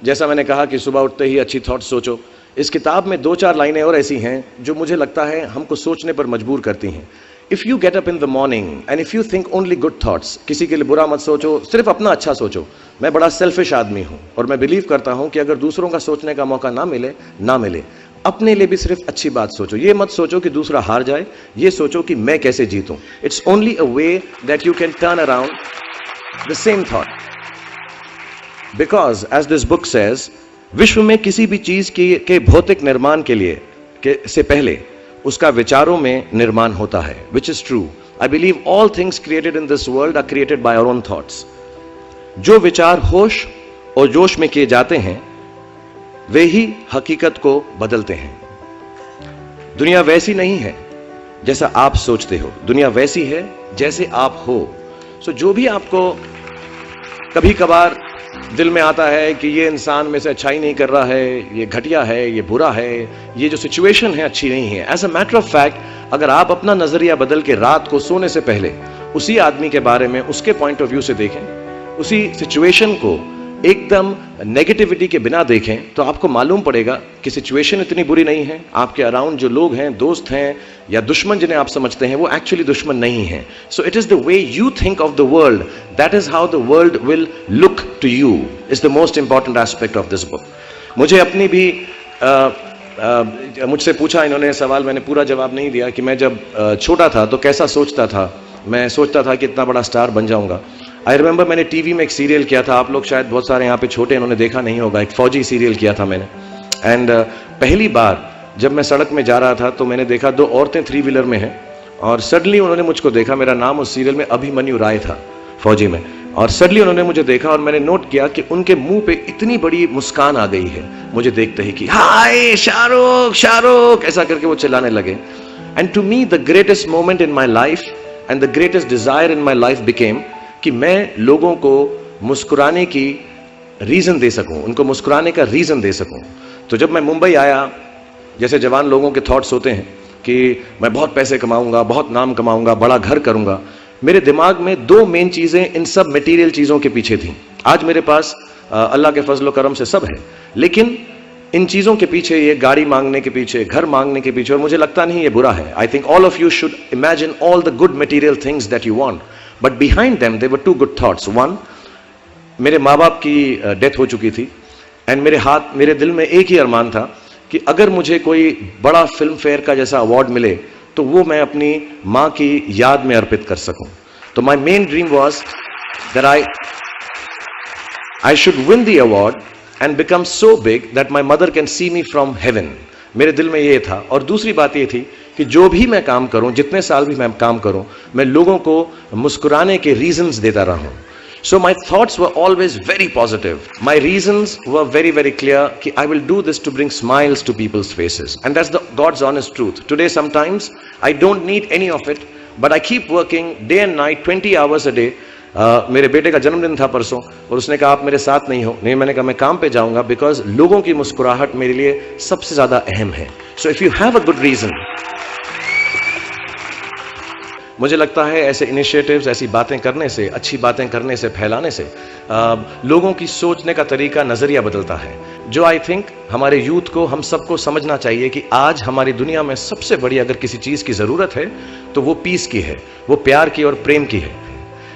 जैसा मैंने कहा कि सुबह उठते ही अच्छी थॉट्स सोचो, इस किताब में 2-4 लाइनें और ऐसी हैं जो मुझे लगता है हमको सोचने पर मजबूर करती हैं। If you get up in the morning and if you think only good thoughts, किसी के लिए बुरा मत सोचो, सिर्फ अपना अच्छा सोचो। मैं बड़ा सेल्फिश आदमी हूँ और मैं बिलीव करता हूँ कि अगर दूसरों का सोचने का मौका ना मिले, अपने लिए भी सिर्फ अच्छी बात सोचो। ये मत सोचो कि दूसरा हार जाए, ये सोचो कि मैं कैसे जीतूं। It's only a way that you can turn around the same thought, because as this book says, विश्व में किसी भी चीज के भौतिक निर्माण से पहले उसका विचारों में निर्माण होता है, which is true. I believe all things created in this world are created by our own thoughts. जो विचार होश और जोश में किए जाते हैं वे ही हकीकत को बदलते हैं। दुनिया वैसी नहीं है जैसा आप सोचते हो, दुनिया वैसी है जैसे आप हो। सो जो भी आपको कभी कभार दिल में आता है कि ये इंसान में से अच्छाई नहीं कर रहा है, ये घटिया है, ये बुरा है, ये जो सिचुएशन है अच्छी नहीं है, as a matter of fact, अगर आप अपना नजरिया बदल के रात को सोने से पहले उसी आदमी के बारे में उसके पॉइंट ऑफ व्यू से देखें, उसी सिचुएशन को एकदम नेगेटिविटी के बिना देखें, तो आपको मालूम पड़ेगा कि सिचुएशन इतनी बुरी नहीं है। आपके अराउंड जो लोग हैं, दोस्त हैं या दुश्मन जिन्हें आप समझते हैं, वो एक्चुअली दुश्मन नहीं है। So it is the way you think of the world, that is how the world will look to you, is the most important aspect of this book. मुझे अपनी भी मुझसे पूछा इन्होंने सवाल, मैंने पूरा जवाब नहीं दिया कि मैं जब छोटा था तो कैसा सोचता था। मैं सोचता था कि इतना बड़ा स्टार बन जाऊंगा। आई रिमेंबर मैंने टीवी में एक सीरियल किया था, आप लोग शायद बहुत सारे यहाँ पे छोटे इन्होंने देखा नहीं होगा, एक फौजी सीरियल किया था मैंने। एंड पहली बार जब मैं सड़क में जा रहा था तो मैंने देखा 2 औरतें 3 व्हीलर में हैं और सडनली उन्होंने मुझको देखा। मेरा नाम उस सीरियल में अभिमन्यु राय था, फौजी में। और सडनली उन्होंने मुझे देखा और मैंने नोट किया कि उनके मुंह पे इतनी बड़ी मुस्कान आ गई है मुझे देखते ही कि हाय शाहरुख शाहरुख, ऐसा करके वो चिल्लाने लगे। And to me the greatest moment in my life and the greatest desire in my life became कि मैं लोगों को मुस्कुराने की रीजन दे सकूं, उनको मुस्कुराने का रीजन दे सकूं। तो जब मैं मुंबई आया, जैसे जवान लोगों के थॉट्स होते हैं कि मैं बहुत पैसे कमाऊंगा, बहुत नाम कमाऊंगा, बड़ा घर करूंगा, मेरे दिमाग में 2 मेन चीजें इन सब मटेरियल चीजों के पीछे थी। आज मेरे पास अल्लाह के फजल करम से सब है, लेकिन इन चीजों के पीछे, ये गाड़ी मांगने के पीछे, घर मांगने के पीछे, और मुझे लगता नहीं ये बुरा है। I think all of you should imagine all the good material things that you want, but behind them there were 2 good thoughts. One, मेरे माँ बाप की डेथ हो चुकी थी एंड मेरे दिल में एक ही अरमान था कि अगर मुझे कोई बड़ा फिल्म फेयर का जैसा अवार्ड मिले तो वो मैं अपनी माँ की याद में अर्पित कर सकूं। तो my main dream was that I should win the award and become so big that my mother can see me from heaven. मेरे दिल में ये था। और दूसरी बात ये थी कि जो भी मैं काम करूं, जितने साल भी मैं काम करूं, मैं लोगों को मुस्कुराने के रीजंस देता रहूं। So my thoughts were always very positive. My reasons were very, very clear कि I will do this to bring smiles to people's faces. And that's the God's honest truth. Today sometimes I don't need any of it, but I keep working day and night, 20 hours a day. मेरे बेटे का जन्मदिन था परसों और उसने कहा आप मेरे साथ नहीं हो। नहीं, मैंने कहा मैं काम पे जाऊंगा, बिकॉज लोगों की मुस्कुराहट मेरे लिए सबसे ज्यादा अहम है। So if you have a good reason, मुझे लगता है ऐसे इनिशिएटिव्स, ऐसी बातें करने से, अच्छी बातें करने से, फैलाने से लोगों की सोचने का तरीका, नजरिया बदलता है, जो आई थिंक हमारे यूथ को, हम सबको समझना चाहिए कि आज हमारी दुनिया में सबसे बड़ी अगर किसी चीज की जरूरत है तो वो पीस की है, वो प्यार की और प्रेम की है।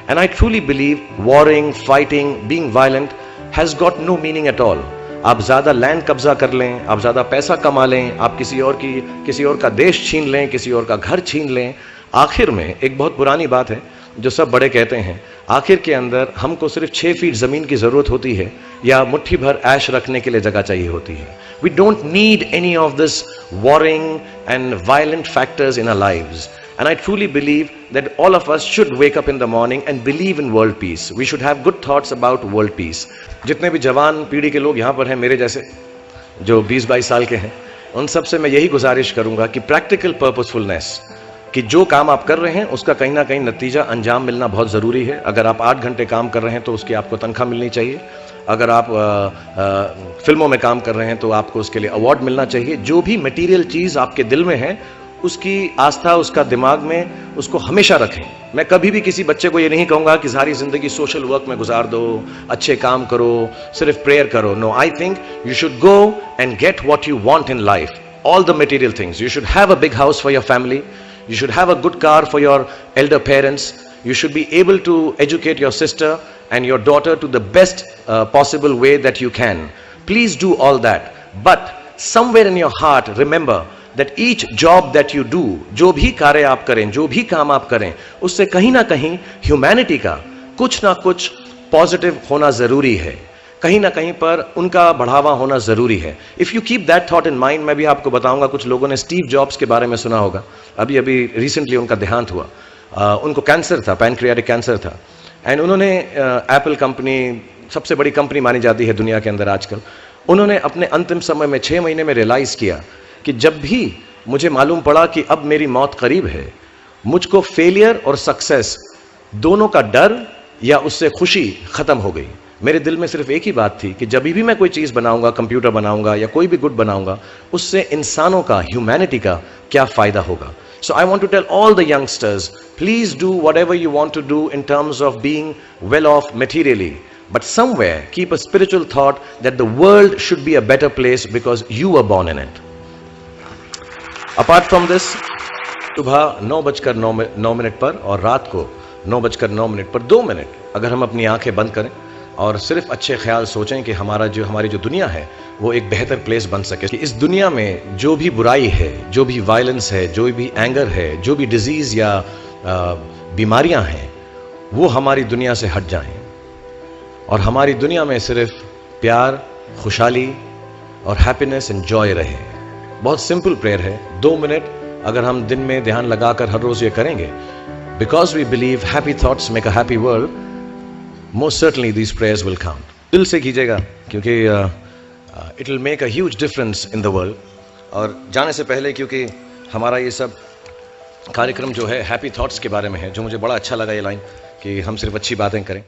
And I truly believe warring, fighting, being violent has got no meaning at all. आप ज्यादा लैंड कब्जा कर लें, आप ज्यादा पैसा कमा लें, आप किसी और का देश छीन लें, किसी और का घर छीन लें, आखिर में एक बहुत पुरानी बात है जो सब बड़े कहते हैं, आखिर के अंदर हमको सिर्फ 6 फीट जमीन की जरूरत होती है या मुट्ठी भर ऐश रखने के लिए जगह चाहिए होती है। We don't need any of this warring and violent factors in our lives. And I truly believe that all of us should wake up in the morning and believe in world peace. We should have good thoughts about world peace. जितने भी जवान पीढ़ी के लोग यहाँ पर हैं, मेरे जैसे जो 20-22 साल के हैं, उन सब से मैं यही गुजारिश करूंगा कि प्रैक्टिकल पर्पसफुलनेस, कि जो काम आप कर रहे हैं उसका कहीं ना कहीं नतीजा, अंजाम मिलना बहुत ज़रूरी है। अगर आप 8 घंटे काम कर रहे हैं तो उसकी आपको तनख्वाह मिलनी चाहिए। अगर आप फिल्मों में काम कर रहे हैं तो आपको उसके लिए अवार्ड मिलना चाहिए। जो भी मटेरियल चीज़ आपके दिल में है उसकी आस्था उसका दिमाग में उसको हमेशा रखें। मैं कभी भी किसी बच्चे को ये नहीं कहूँगा कि सारी ज़िंदगी सोशल वर्क में गुजार दो, अच्छे काम करो, सिर्फ प्रेयर करो। No, I think you should go and get what you want in life, all the material things. You should have a big house for your family. You should have a good car for your elder parents. You should be able to educate your sister and your daughter to the best possible way that you can. Please do all that. But somewhere in your heart, remember that each job that you do, जो भी कार्य आप करें, जो भी काम आप करें, उससे कहीं ना कहीं ह्यूमैनिटी का कुछ ना कुछ पॉजिटिव होना जरूरी है, कहीं ना कहीं पर उनका बढ़ावा होना जरूरी है। If you keep that thought in mind, मैं भी आपको बताऊंगा, कुछ लोगों ने स्टीव जॉब्स के बारे में सुना होगा, अभी अभी रिसेंटली उनका देहांत हुआ। उनको कैंसर था, पैनक्रियाटिक कैंसर था, एंड उन्होंने एप्पल कंपनी सबसे बड़ी कंपनी मानी जाती है दुनिया के अंदर आजकल, उन्होंने अपने अंतिम समय में 6 महीने में रियलाइज किया कि जब भी मुझे मालूम पड़ा कि अब मेरी मौत करीब है, मुझको फेलियर और सक्सेस दोनों का डर या उससे खुशी खत्म हो गई। मेरे दिल में सिर्फ एक ही बात थी कि जब भी मैं कोई चीज़ बनाऊंगा, कंप्यूटर बनाऊंगा या कोई भी गुड बनाऊंगा, उससे इंसानों का, ह्यूमैनिटी का क्या फ़ायदा होगा। So I want to tell all the youngsters, please do whatever you want to do in terms of being well off materially, but somewhere keep a spiritual thought that the world should be a better place because you were born in it. Apart from this, सुबह 9:09 पर और रात को 9:09 पर 2 minute अगर हम अपनी आंखें बंद करें और सिर्फ अच्छे ख्याल सोचें कि हमारी जो दुनिया है वो एक बेहतर प्लेस बन सके, कि इस दुनिया में जो भी बुराई है, जो भी वायलेंस है, जो भी एंगर है, जो भी डिजीज या बीमारियां हैं, वो हमारी दुनिया से हट जाएं और हमारी दुनिया में सिर्फ प्यार, खुशहाली और हैप्पीनेस एंड जॉय रहे। बहुत सिंपल प्रेयर है, 2 मिनट अगर हम दिन में ध्यान लगाकर हर रोज ये करेंगे, because we believe happy thoughts make a happy world, most certainly these prayers will count. दिल से कीजिएगा, क्योंकि it will make a huge difference in the world. और जाने से पहले, क्योंकि हमारा ये सब कार्यक्रम जो है हैप्पी थॉट्स के बारे में है, जो मुझे बड़ा अच्छा लगा ये लाइन कि हम सिर्फ अच्छी बातें करें।